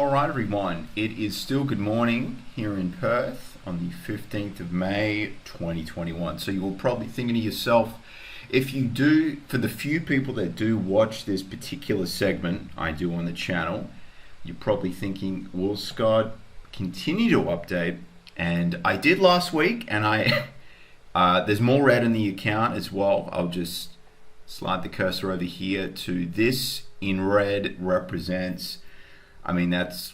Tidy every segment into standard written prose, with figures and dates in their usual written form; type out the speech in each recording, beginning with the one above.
Alright everyone, it is still good morning here in Perth on the 15th of May 2021. So you will probably thinking to yourself, if you do, for the few people that do watch this particular segment I do on the channel, you're probably thinking, will Scott continue to update? And I did last week, and there's more red in the account as well. I'll just slide the cursor over here to this in red represents, that's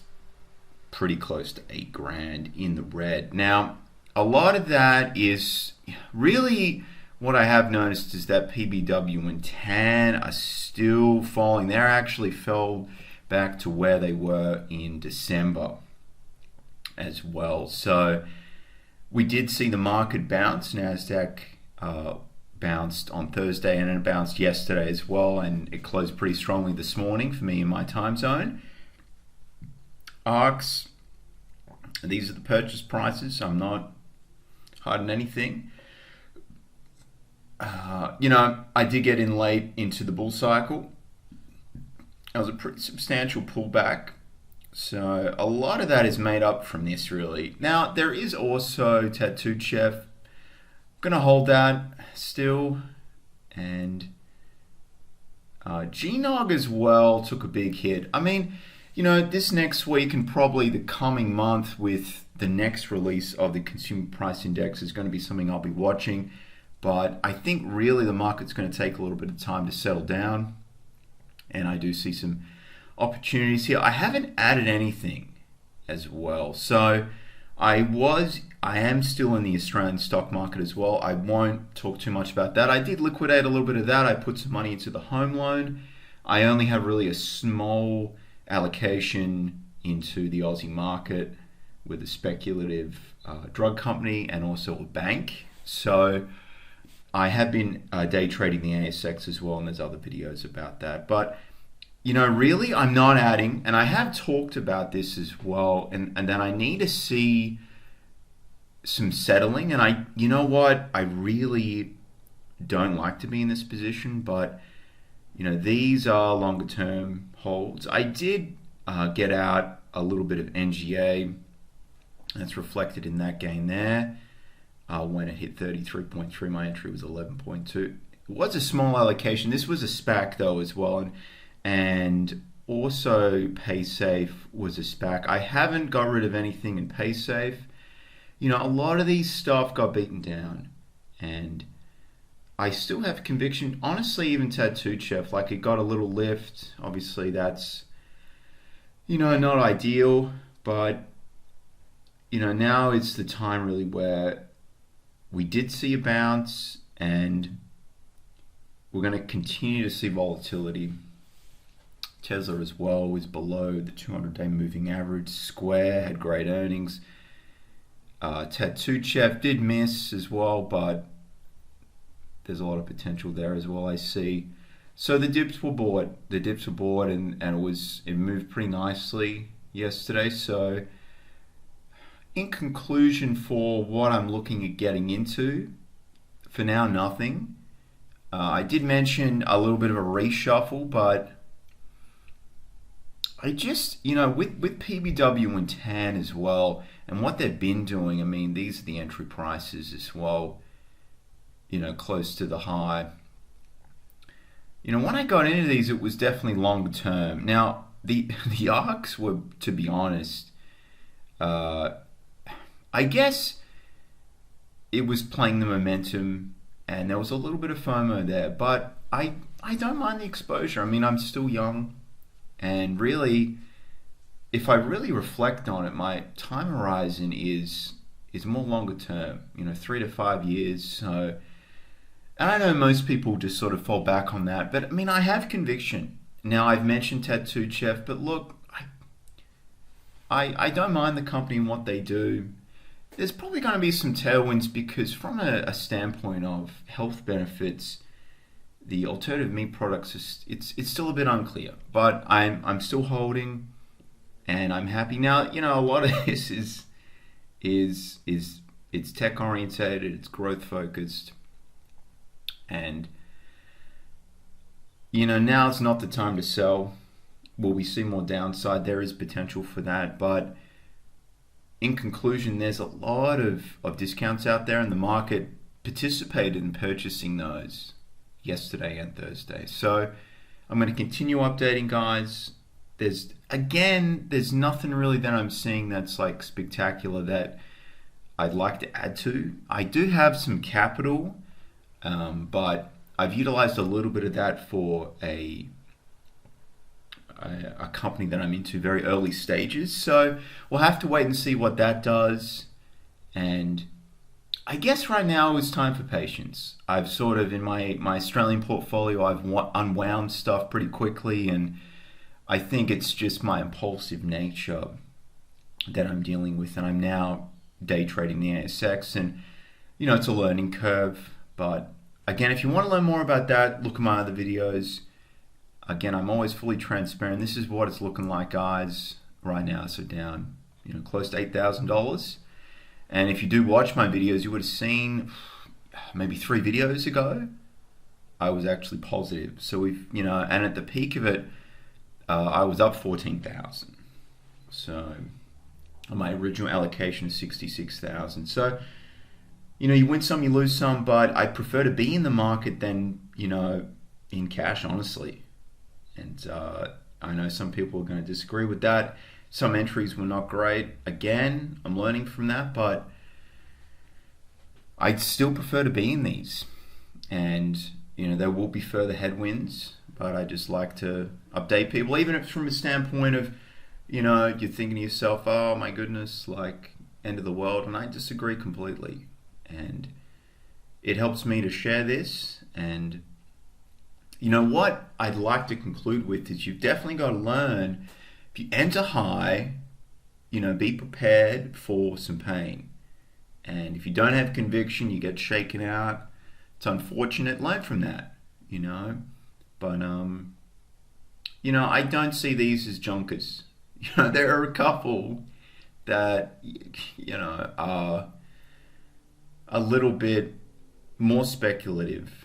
pretty close to 8 grand in the red. Now, a lot of that is really what I have noticed is that PBW and TAN are still falling. They actually fell back to where they were in December as well. So we did see the market bounce. NASDAQ bounced on Thursday and it bounced yesterday as well, and it closed pretty strongly this morning for me in my time zone. ARKs, these are the purchase prices. I'm not hiding anything. I did get in late into the bull cycle. It was a pretty substantial pullback. So a lot of that is made up from this really. Now there is also Tattooed Chef. Gonna hold that still, and GNOG as well took a big hit. This next week and probably the coming month with the next release of the Consumer Price Index is going to be something I'll be watching, but I think really the market's going to take a little bit of time to settle down, and I do see some opportunities here. I haven't added anything as well, so I am still in the Australian stock market as well. I won't talk too much about that. I did liquidate a little bit of that. I put some money into the home loan. I only have really a small allocation into the Aussie market with a speculative drug company and also a bank. So I have been day trading the ASX as well, and there's other videos about that. But really I'm not adding, and I have talked about this as well, and then I need to see some settling. And I really don't like to be in this position, but these are longer term holds. I did get out a little bit of NGA. That's reflected in that gain there. When it hit 33.3, my entry was 11.2. It was a small allocation. This was a SPAC though as well, and also PaySafe was a SPAC. I haven't got rid of anything in PaySafe. A lot of these stuff got beaten down, and I still have conviction. Honestly, even Tattooed Chef, it got a little lift. Obviously, that's, not ideal, but, now it's the time really where we did see a bounce, and we're going to continue to see volatility. Tesla as well was below the 200-day moving average. Square had great earnings. Tattooed Chef did miss as well, but there's a lot of potential there as well, I see. So the dips were bought. And it moved pretty nicely yesterday. So in conclusion, for what I'm looking at getting into, for now, nothing. I did mention a little bit of a reshuffle, but I just, with PBW and TAN as well, and what they've been doing, these are the entry prices as well, close to the high. When I got into these, it was definitely longer term. Now, the ARKs were, to be honest, I guess it was playing the momentum, and there was a little bit of FOMO there, but I don't mind the exposure. I'm still young, and really, if I really reflect on it, my time horizon is more longer term, 3 to 5 years. So, and I know most people just sort of fall back on that, but I have conviction. Now, I've mentioned Tattooed Chef, but look, I don't mind the company and what they do. There's probably going to be some tailwinds because from a standpoint of health benefits, the alternative meat products, it's still a bit unclear, but I'm still holding, and I'm happy. Now, a lot of this is it's tech orientated, it's growth focused, and now it's not the time to sell. will we see more downside? There is potential for that, but in conclusion, there's a lot of discounts out there, and the market participated in purchasing those yesterday and Thursday. So I'm going to continue updating, guys. There's nothing really that I'm seeing that's like spectacular that I'd like to add to. I do have some capital, but I've utilized a little bit of that for a company that I'm into, very early stages. So we'll have to wait and see what that does. And I guess right now is time for patience. I've sort of, in my Australian portfolio, I've unwound stuff pretty quickly, and I think it's just my impulsive nature that I'm dealing with, and I'm now day trading the ASX, and it's a learning curve. But again, if you want to learn more about that, look at my other videos. Again, I'm always fully transparent. This is what it's looking like, guys, right now. So down, close to $8,000. And if you do watch my videos, you would have seen maybe 3 videos ago, I was actually positive. So we've, and at the peak of it, I was up 14,000. So on my original allocation is 66,000. So, you win some, you lose some, but I prefer to be in the market than, in cash, honestly. And I know some people are going to disagree with that. Some entries were not great. Again, I'm learning from that, but I'd still prefer to be in these. And, there will be further headwinds, but I just like to update people, even if it's from a standpoint of, you're thinking to yourself, oh my goodness, like end of the world. And I disagree completely. And it helps me to share this. And what I'd like to conclude with is you've definitely got to learn, if you enter high, be prepared for some pain. And if you don't have conviction, you get shaken out. It's unfortunate. Learn from that, But, I don't see these as junkers. There are a couple that, are a little bit more speculative.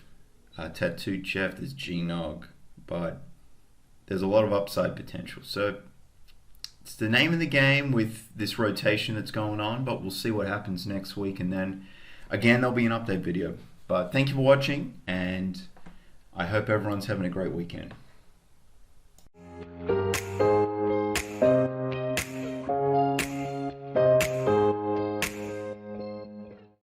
Tattooed Chef, there's GNOG, but there's a lot of upside potential. So it's the name of the game with this rotation that's going on, but we'll see what happens next week. And then again, there'll be an update video. But thank you for watching, and I hope everyone's having a great weekend.